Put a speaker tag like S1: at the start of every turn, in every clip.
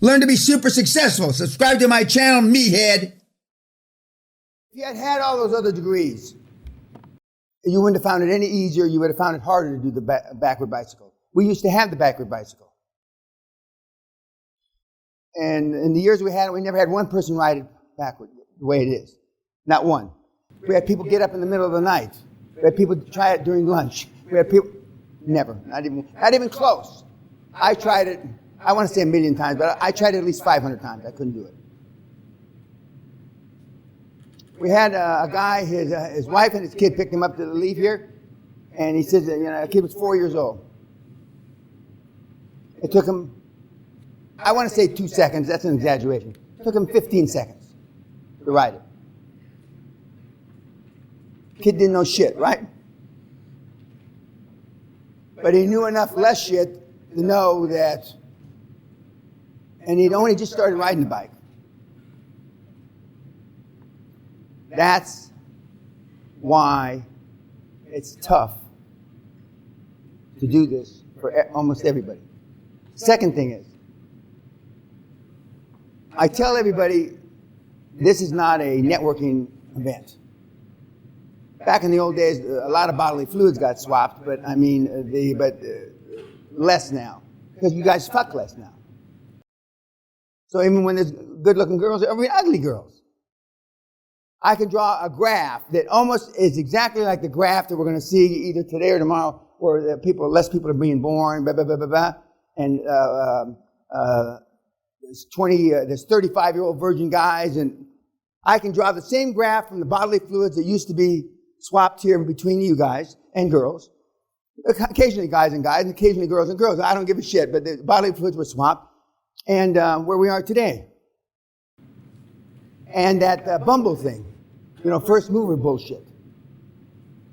S1: Learn to be super successful. Subscribe to my channel, Meathead. If you had had all those other degrees, you wouldn't have found it any easier. You would have found it harder to do the backward bicycle. We used to have the backward bicycle. And in the years we had it, we never had one person ride it backward the way it is. Not one. We had people get up in the middle of the night. We had people try it during lunch. We had people, never, not even close. I tried it, I want to say 1,000,000 times, but I tried it at least 500 times. I couldn't do it. We had a guy, his wife and his kid picked him up to leave here, and he says, the kid was 4 years old. It took him, I want to say 2 seconds, that's an exaggeration. It took him 15 seconds to ride it. Kid didn't know shit, right? But he knew enough less shit to know that, and he'd only just started riding the bike. That's why it's tough to do this for almost everybody. Second thing is, I tell everybody this is not a networking event. Back in the old days, a lot of bodily fluids got swapped, but less now, because you guys fuck less now. So even when there's good-looking girls, there are ugly girls. I can draw a graph that almost is exactly like the graph that we're going to see either today or tomorrow, where less people are being born, blah blah blah blah blah, and there's 35-year-old virgin guys, and I can draw the same graph from the bodily fluids that used to be swapped here between you guys and girls. Occasionally guys and guys, and occasionally girls and girls. I don't give a shit, but the bodily fluids were swapped, and where we are today. And that Bumble thing, first mover bullshit.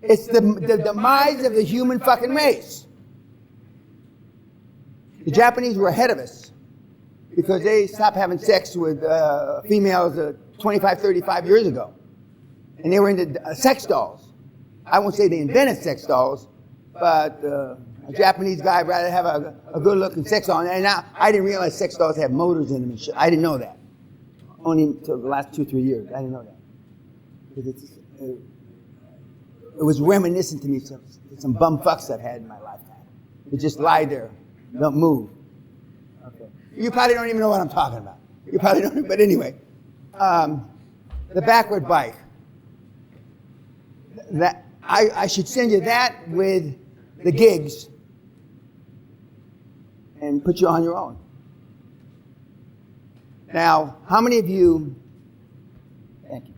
S1: It's the demise of the human fucking race. The Japanese were ahead of us because they stopped having sex with females 25, 35 years ago. And they were into sex dolls. I won't say they invented sex dolls, but a Japanese guy would rather have a good-looking sex doll. And now, I didn't realize sex dolls have motors in them and shit. I didn't know that. Only until the last 2-3 years. I didn't know that. Because it was reminiscent to me of some bum fucks I've had in my lifetime. They just lie there, don't move. Okay. You probably don't even know what I'm talking about. You probably don't, but anyway. The backward bike. That I should send you that with the gigs and put you on your own. Now, how many of you, thank you,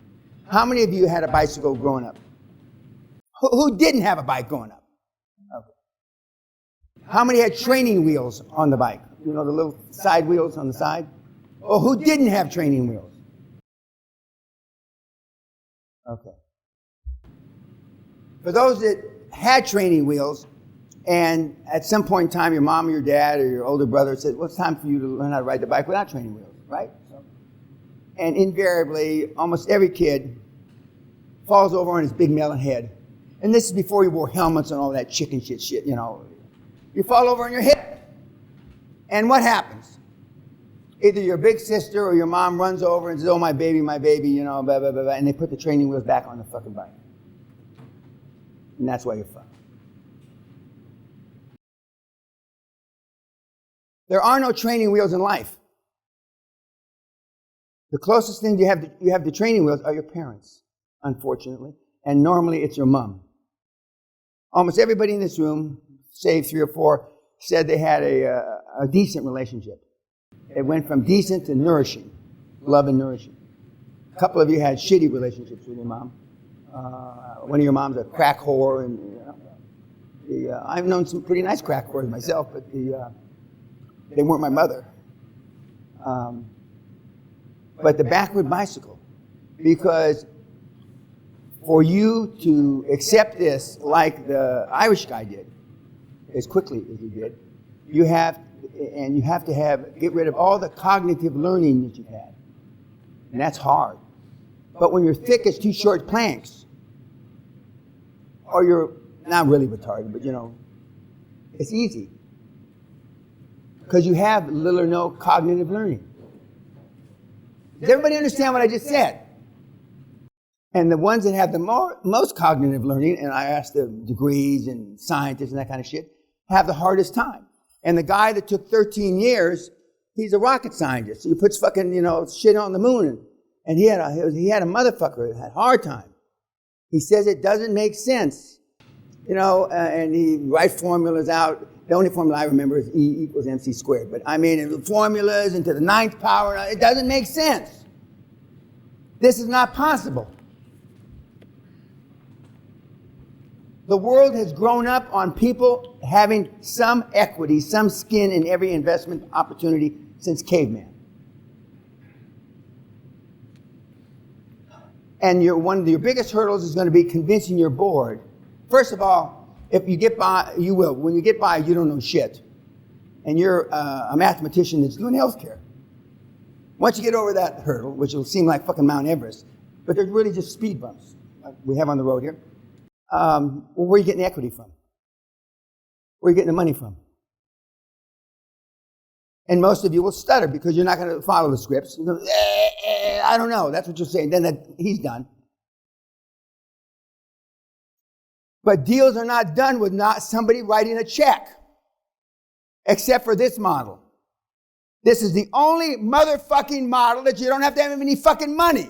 S1: how many of you had a bicycle growing up? Who didn't have a bike growing up? Okay. How many had training wheels on the bike? The little side wheels on the side? Or who didn't have training wheels? Okay. For those that had training wheels, and at some point in time, your mom or your dad or your older brother said, well, it's time for you to learn how to ride the bike without training wheels, right? And invariably, almost every kid falls over on his big melon head. And this is before you wore helmets and all that chicken shit. You fall over on your hip. And what happens? Either your big sister or your mom runs over and says, oh, my baby, blah, blah, blah, blah, and they put the training wheels back on the fucking bike. And that's why you're fucked. There are no training wheels in life. The closest thing you have to training wheels are your parents, unfortunately. And normally it's your mom. Almost everybody in this room, save 3 or 4, said they had a decent relationship. It went from decent to nourishing, love and nourishing. A couple of you had shitty relationships with your mom. One of your moms a crack whore, and I've known some pretty nice crack whores myself, but they weren't my mother. But the backward bicycle, because for you to accept this like the Irish guy did, as quickly as he did, you have to get rid of all the cognitive learning that you've had. And that's hard. But when you're thick as 2 short planks, or you're not really retarded, but it's easy. Because you have little or no cognitive learning. Does everybody understand what I just said? And the ones that have the most cognitive learning, and I asked the degrees and scientists and that kind of shit, have the hardest time. And the guy that took 13 years, he's a rocket scientist. He puts fucking, shit on the moon. And he had a motherfucker that had a hard time. He says it doesn't make sense. And he writes formulas out. The only formula I remember is E equals MC squared. But I mean, the formulas into the 9th power, it doesn't make sense. This is not possible. The world has grown up on people having some equity, some skin in every investment opportunity since caveman. And one of your biggest hurdles is going to be convincing your board. First of all, if you get by, you will. When you get by, you don't know shit. And you're a mathematician that's doing healthcare. Once you get over that hurdle, which will seem like fucking Mount Everest, but they're really just speed bumps like we have on the road here. Where are you getting the equity from? Where are you getting the money from? And most of you will stutter because you're not going to follow the scripts. You go, I don't know. That's what you're saying. Then he's done. But deals are not done with not somebody writing a check. Except for this model. This is the only motherfucking model that you don't have to have any fucking money.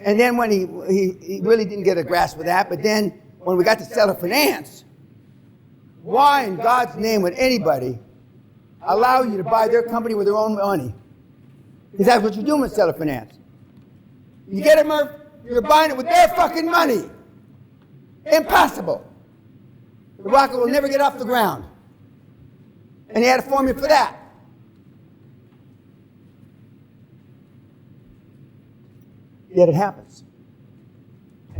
S1: And then when he really didn't get a grasp of that, but then when we got to seller finance, why in God's name would anybody allow you to buy their company with their own money? Because that's what you're doing with seller finance. You get it, Murph? You're buying it with their fucking money. Impossible. The rocket will never get off the ground. And he had a formula for that. Yet it happens.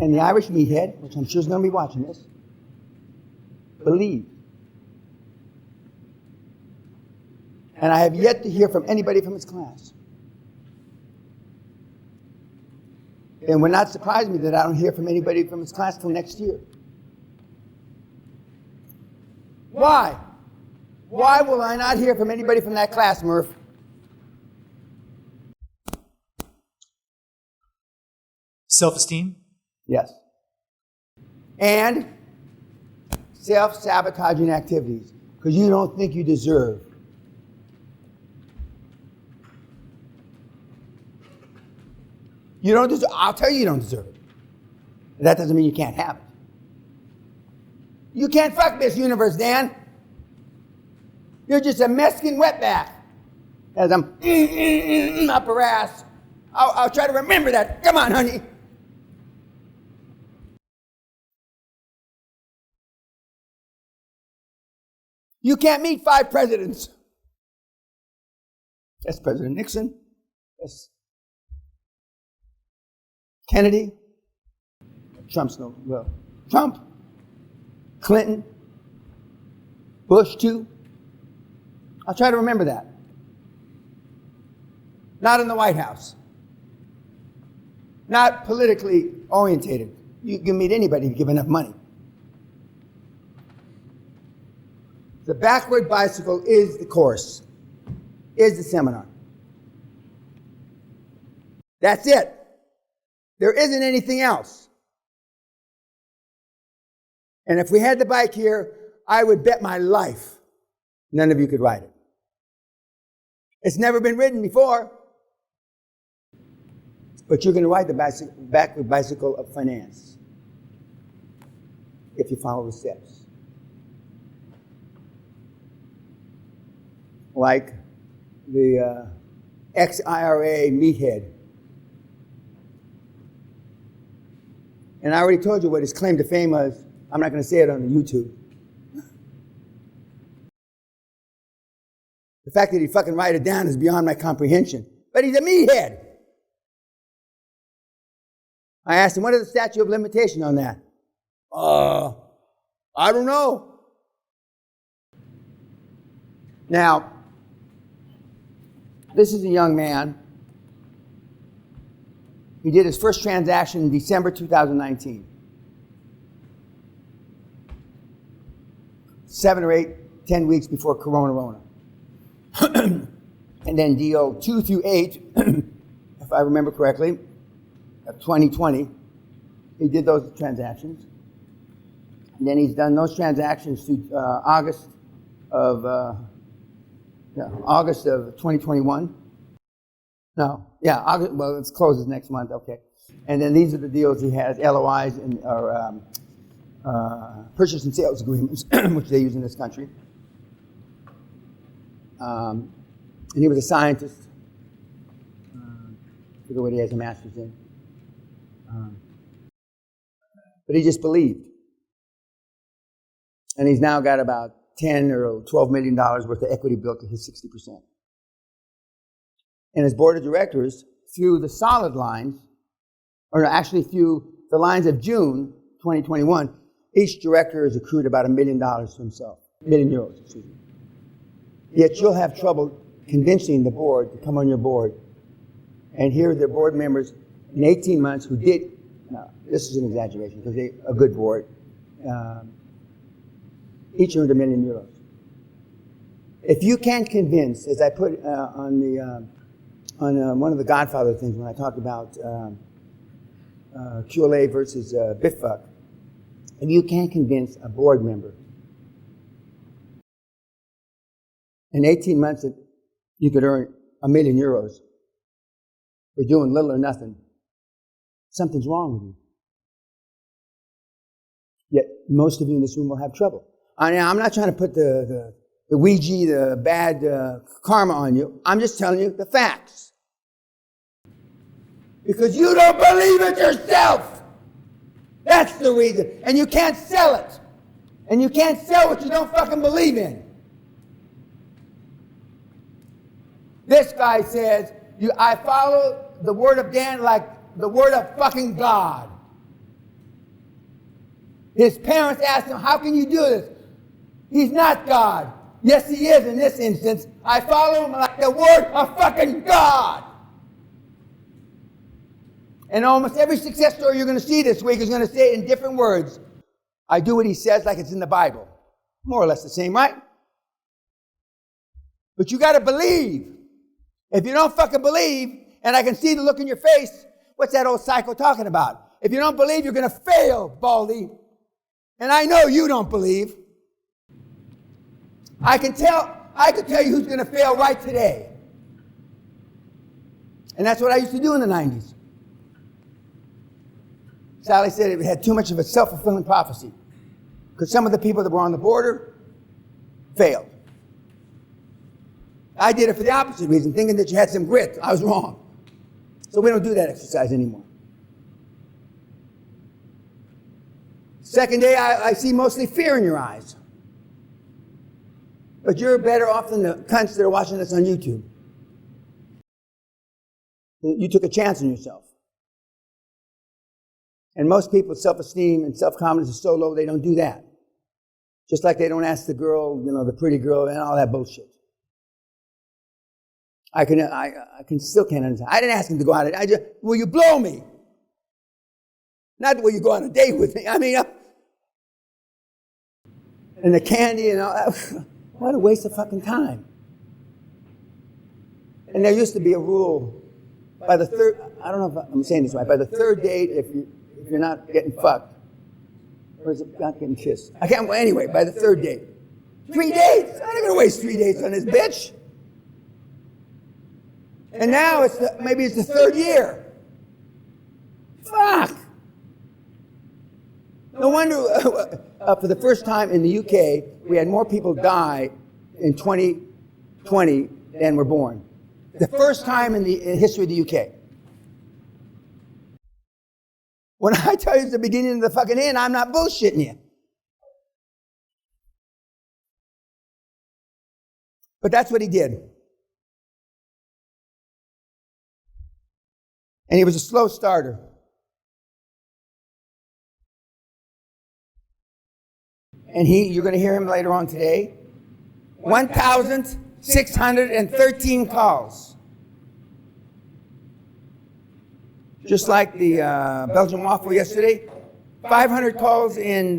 S1: And the Irish meathead, which I'm sure is going to be watching this, believed. And I have yet to hear from anybody from his class. And it would not surprise me that I don't hear from anybody from his class till next year. Why? Why will I not hear from anybody from that class, Murph?
S2: Self-esteem?
S1: Yes. And self-sabotaging activities, because you don't think you deserve. You don't deserve. I'll tell you you don't deserve it. That doesn't mean you can't have it. You can't fuck this universe, Dan. You're just a Mexican wetback. As I'm up her ass. I'll try to remember that. Come on, honey. You can't meet 5 presidents. That's President Nixon. That's Kennedy. Trump's no, well, Trump. Clinton. Bush, too. I'll try to remember that. Not in the White House. Not politically orientated. You can meet anybody if you give enough money. The backward bicycle is the course, is the seminar. That's it. There isn't anything else. And if we had the bike here, I would bet my life none of you could ride it. It's never been ridden before. But you're going to ride the backward bicycle of finance if you follow the steps. Like the ex-IRA meathead. And I already told you what his claim to fame was. I'm not going to say it on the YouTube. The fact that he fucking write it down is beyond my comprehension. But he's a meathead. I asked him, what is the statute of limitation on that? I don't know. Now, this is a young man. He did his first transaction in December 2019. 7 or 8, 10 weeks before Corona. And then deal 2 through 8, if I remember correctly, of 2020, he did those transactions. And then he's done those transactions through August of 2021. No, yeah, August. Well, it closes next month. Okay, and then these are the deals he has: LOIs and purchase and sales agreements, which they use in this country. And he was a scientist. I forget what he has a master's in. But he just believed. And he's now got about $10 or $12 million worth of equity built to his 60%. And his board of directors, through the solid lines, or actually through the lines of June 2021, each director has accrued about $1 million to himself. €1 million, excuse me. Yet you'll have trouble convincing the board to come on your board. And here are their board members in 18 months who did, no, this is an exaggeration because they're a good board, each earned €1 million. If you can't convince, as I put on one of the Godfather things when I talked about QLA versus Bitfuck, if you can't convince a board member in 18 months that you could earn €1 million for doing little or nothing, something's wrong with you. Yet most of you in this room will have trouble. I'm not trying to put the Ouija, the bad karma on you. I'm just telling you the facts. Because you don't believe it yourself. That's the reason. And you can't sell it. And you can't sell what you don't fucking believe in. This guy says, I follow the word of Dan like the word of fucking God. His parents asked him, how can you do this? He's not God. Yes, he is in this instance. I follow him like the word of fucking God. And almost every success story you're going to see this week is going to say it in different words. I do what he says like it's in the Bible. More or less the same, right? But you got to believe. If you don't fucking believe, and I can see the look in your face, what's that old psycho talking about? If you don't believe, you're going to fail, Baldy. And I know you don't believe. I can tell you who's going to fail right today. And that's what I used to do in the 90s. Sally said it had too much of a self-fulfilling prophecy. Because some of the people that were on the border failed. I did it for the opposite reason, thinking that you had some grit. I was wrong. So we don't do that exercise anymore. Second day, I see mostly fear in your eyes. But you're better off than the cunts that are watching this on YouTube. You took a chance on yourself. And most people's self-esteem and self-confidence is so low, they don't do that. Just like they don't ask the girl, the pretty girl and all that bullshit. I still can't understand. I didn't ask him to go out. Will you blow me? Not will you go on a date with me. And the candy and all that. What a waste of fucking time. And there used to be a rule. By the third, I don't know if I'm saying this right. By the third date, if you're not getting fucked, or is it not getting kissed? I can't. Well, anyway, by the third date, 3 dates. I'm not gonna waste 3 dates on this bitch. And now maybe it's the third year. Fuck. No wonder for the first time in the UK, we had more people die in 2020 than were born. The first time in the history of the UK. When I tell you it's the beginning of the fucking end, I'm not bullshitting you. But that's what he did. And he was a slow starter. And you're going to hear him later on today. 1,613 calls. Just like the Belgian waffle yesterday. 500 calls in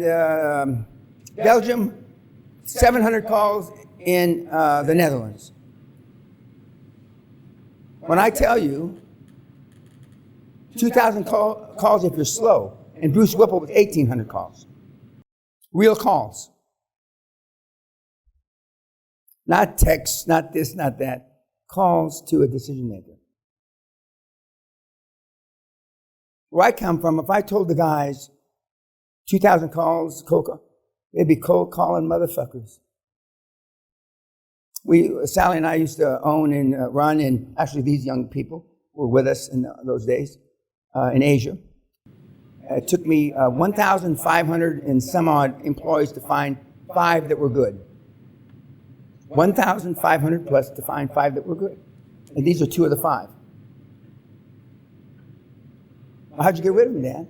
S1: Belgium, 700 calls in the Netherlands. When I tell you 2,000 calls if you're slow, and Bruce Whipple with 1,800 calls. Real calls. Not texts, not this, not that. Calls to a decision maker. Where I come from, if I told the guys 2,000 calls, they'd be cold calling motherfuckers. Sally and I used to own and run, and actually these young people were with us in those days in Asia. It took me 1,500 and some odd employees to find 5 that were good. 1,500 plus to find 5 that were good. And these are 2 of the 5. How'd you get rid of them, Dan?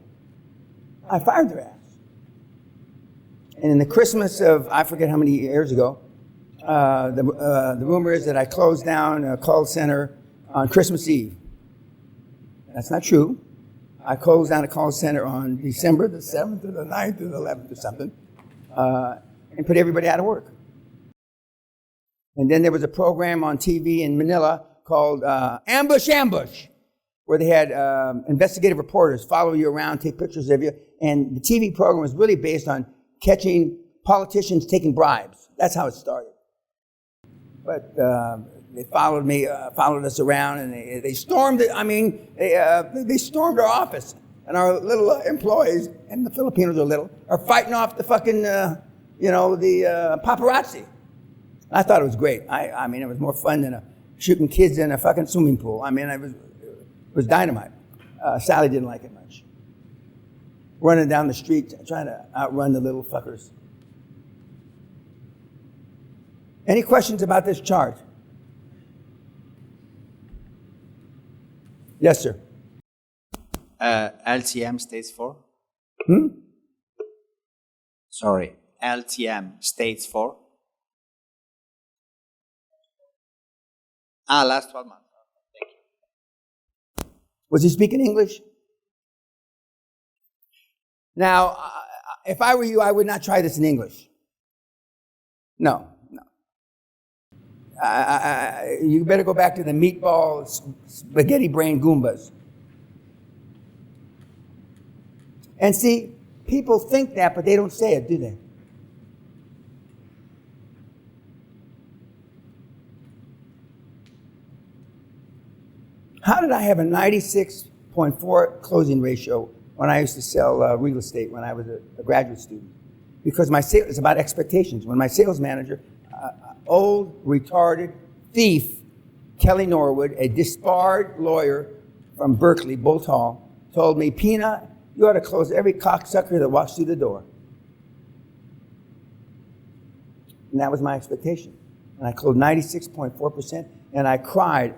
S1: I fired their ass. And in the Christmas of, I forget how many years ago, the rumor is that I closed down a call center on Christmas Eve. That's not true. I closed down a call center on December the 7th or the 9th or the 11th or something, and put everybody out of work. And then there was a program on TV in Manila called Ambush, where they had investigative reporters follow you around, take pictures of you. And the TV program was really based on catching politicians taking bribes. That's how it started. But they followed us around, and they stormed it. I mean, they stormed our office. And our little employees, and the Filipinos are little, are fighting off the fucking, the paparazzi. I thought it was great. I mean, it was more fun than shooting kids in a fucking swimming pool. I mean, it was dynamite. Sally didn't like it much. Running down the street, trying to outrun the little fuckers. Any questions about this chart? Yes, sir.
S3: LTM states for? Sorry, LTM states for? Last 12 months. Thank you.
S1: Was he speaking English? Now, if I were you, I would not try this in English. No. You better go back to the meatball, spaghetti brain Goombas. And see, people think that, but they don't say it, do they? How did I have a 96.4 closing ratio when I used to sell real estate when I was a graduate student? Because it's about expectations. When my sales manager, old, retarded thief, Kelly Norwood, a disbarred lawyer from Berkeley, Bolt Hall, told me, Peña, you ought to close every cocksucker that walks through the door. And that was my expectation. And I closed 96.4%, and I cried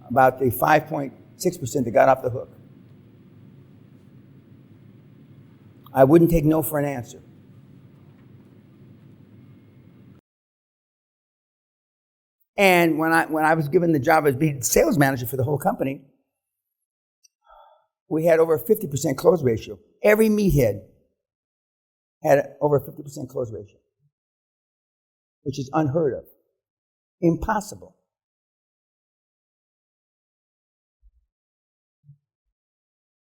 S1: about the 5.6% that got off the hook. I wouldn't take no for an answer. And when I was given the job as being sales manager for the whole company, we had over a 50% close ratio. Every meathead had over a 50% close ratio, which is unheard of. Impossible.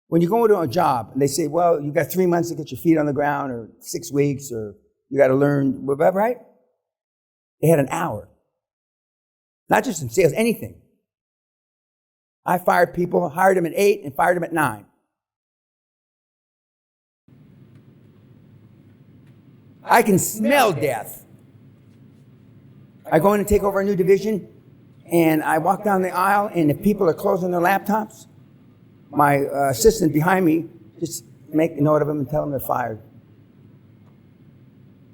S1: When you go into a job and they say, well, you got 3 months to get your feet on the ground, or 6 weeks, or you got to learn, right? They had an hour. Not just in sales, anything. I fired people, hired them at 8 and fired them at 9. I can smell death. I go in and take over a new division, and I walk down the aisle, and if people are closing their laptops, my assistant behind me just make a note of them and tell them they're fired.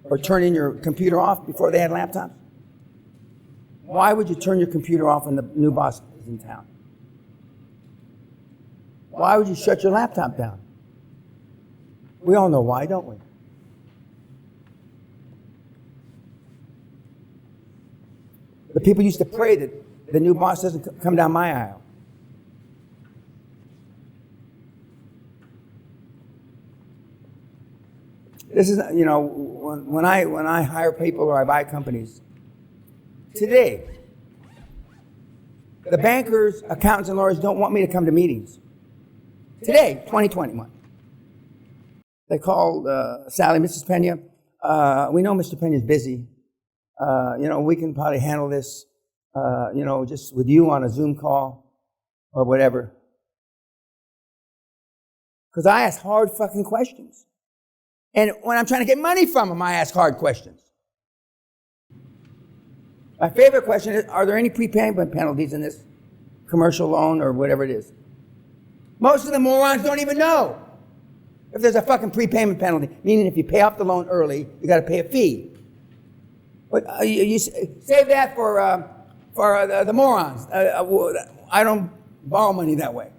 S1: Or turning your computer off before they had laptops. Why would you turn your computer off when the new boss is in town? Why would you shut your laptop down? We all know why, don't we? The people used to pray that the new boss doesn't come down my aisle. This is, when I hire people or I buy companies, today, the bankers, accountants, and lawyers don't want me to come to meetings. Today, 2021. They called Sally, Mrs. Peña. We know Mr. Peña's busy. We can probably handle this, just with you on a Zoom call or whatever. Because I ask hard fucking questions. And when I'm trying to get money from them, I ask hard questions. My favorite question is, are there any prepayment penalties in this commercial loan or whatever it is? Most of the morons don't even know if there's a fucking prepayment penalty, meaning if you pay off the loan early, you got to pay a fee. But you save that for the morons. I don't borrow money that way.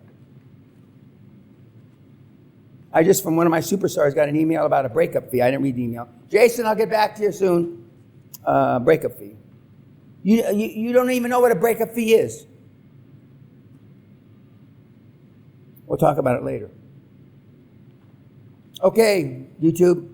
S1: I just, from one of my superstars, got an email about a breakup fee. I didn't read the email. Jason, I'll get back to you soon. Breakup fee. You don't even know what a breakup fee is. We'll talk about it later. Okay, YouTube.